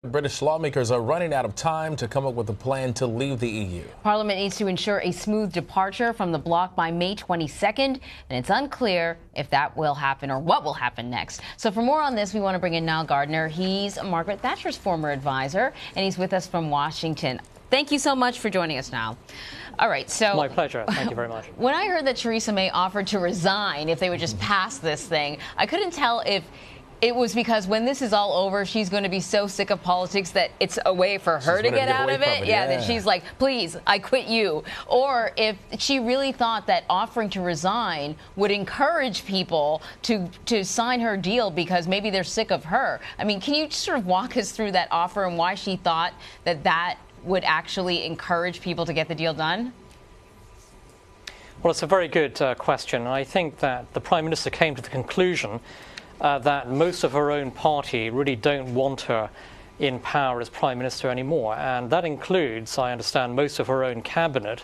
British lawmakers are running out of time to come up with a plan to leave the EU. Parliament needs to ensure a smooth departure from the bloc by May 22nd, and it's unclear if that will happen or what will happen next. So for more on this, we want to bring in Nile Gardiner. He's Margaret Thatcher's former advisor, and he's with us from Washington. Thank you so much for joining us, Nile. All right, so... My pleasure. Thank you very much. When I heard that Theresa May offered to resign if they would just pass this thing, I couldn't tell if it was because when this is all over, she's going to be so sick of politics that it's a way for her to get out of it. Yeah, that she's like, please, I quit you. Or if she really thought that offering to resign would encourage people to sign her deal because maybe they're sick of her. I mean, can you sort of walk us through that offer and why she thought that that would actually encourage people to get the deal done? Well, it's a very good question. I think that the Prime Minister came to the conclusion that most of her own party really don't want her in power as Prime Minister anymore. And that includes, I understand, most of her own cabinet.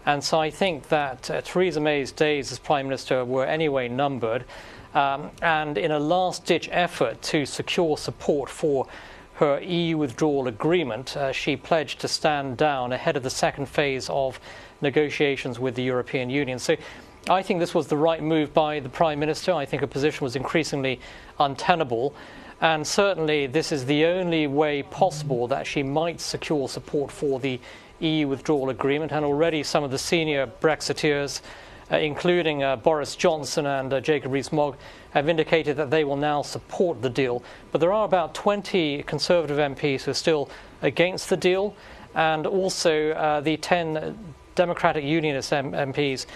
And so I think that Theresa May's days as Prime Minister were anyway numbered. And in a last-ditch effort to secure support for her EU withdrawal agreement, she pledged to stand down ahead of the second phase of negotiations with the European Union. So I think this was the right move by the Prime Minister. I think her position was increasingly untenable. And certainly this is the only way possible that she might secure support for the EU withdrawal agreement. And already some of the senior Brexiteers, including Boris Johnson and Jacob Rees-Mogg, have indicated that they will now support the deal. But there are about 20 Conservative MPs who are still against the deal. And also the 10 Democratic Unionist MPs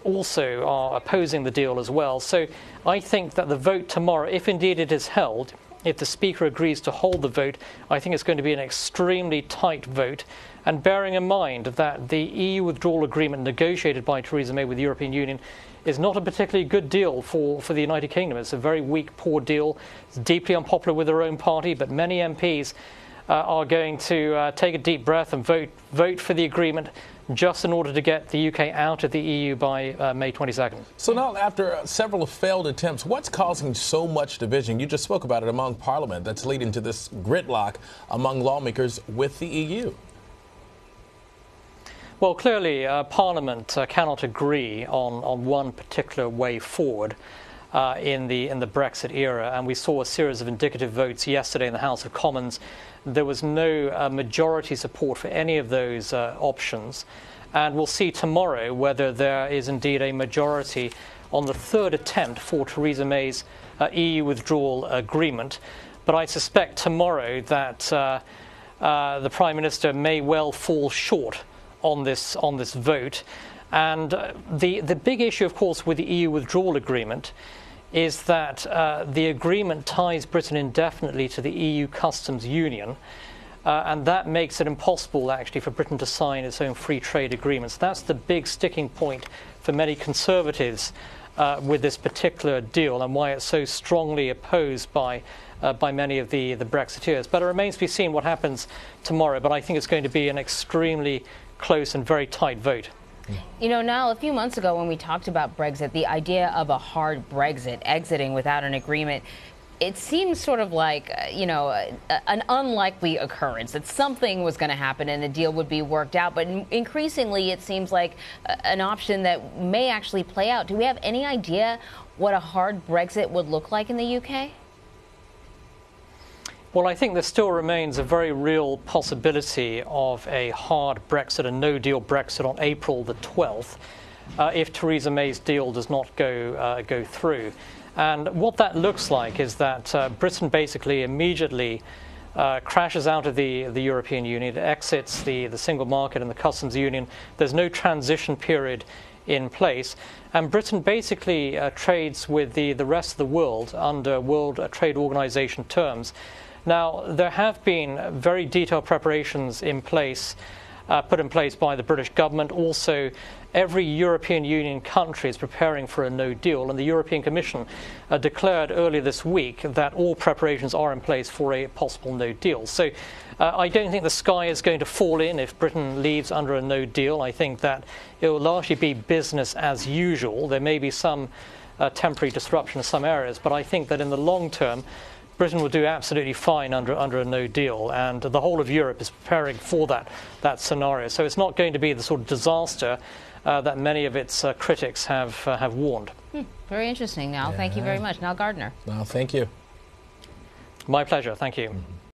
also are opposing the deal as well. So I think that the vote tomorrow, if indeed it is held, if the Speaker agrees to hold the vote, I think it's going to be an extremely tight vote. And bearing in mind that the EU withdrawal agreement negotiated by Theresa May with the European Union is not a particularly good deal for the United Kingdom. It's a very weak, poor deal. It's deeply unpopular with her own party, but many MPs are going to take a deep breath and vote for the agreement just in order to get the UK out of the EU by May 22nd. So now, after several failed attempts, what's causing so much division? You just spoke about it among Parliament that's leading to this gridlock among lawmakers with the EU. Well, clearly, Parliament cannot agree on one particular way forward in the Brexit era, and we saw a series of indicative votes yesterday in the House of Commons. There was no majority support for any of those options, and we'll see tomorrow whether there is indeed a majority on the third attempt for Theresa May's EU withdrawal agreement. But I suspect tomorrow that the Prime Minister may well fall short on this vote. And the big issue, of course, with the EU withdrawal agreement is that the agreement ties Britain indefinitely to the EU customs union, and that makes it impossible, actually, for Britain to sign its own free trade agreements. That's the big sticking point for many Conservatives with this particular deal, and why it's so strongly opposed by many of the Brexiteers. But it remains to be seen what happens tomorrow, but I think it's going to be an extremely close and very tight vote. You know, Niall, a few months ago when we talked about Brexit, the idea of a hard Brexit, exiting without an agreement, it seems sort of like, an unlikely occurrence, that something was going to happen and the deal would be worked out. But increasingly, it seems like an option that may actually play out. Do we have any idea what a hard Brexit would look like in the UK? Well, I think there still remains a very real possibility of a hard Brexit, a no-deal Brexit on April the 12th, if Theresa May's deal does not go through. And what that looks like is that Britain basically immediately crashes out of the European Union, exits the single market and the customs union. There's no transition period in place. And Britain basically trades with the rest of the world under World Trade Organization terms. Now, there have been very detailed preparations in place, put in place by the British government. Also, every European Union country is preparing for a no deal, and the European Commission declared earlier this week that all preparations are in place for a possible no deal. So I don't think the sky is going to fall in if Britain leaves under a no deal. I think that it will largely be business as usual. There may be some temporary disruption in some areas, but I think that in the long term, Britain will do absolutely fine under a no deal, and the whole of Europe is preparing for that scenario. So it's not going to be the sort of disaster that many of its critics have warned. Very interesting, Nile. Yeah. Thank you very much. Nile Gardiner. Well, thank you. My pleasure. Thank you.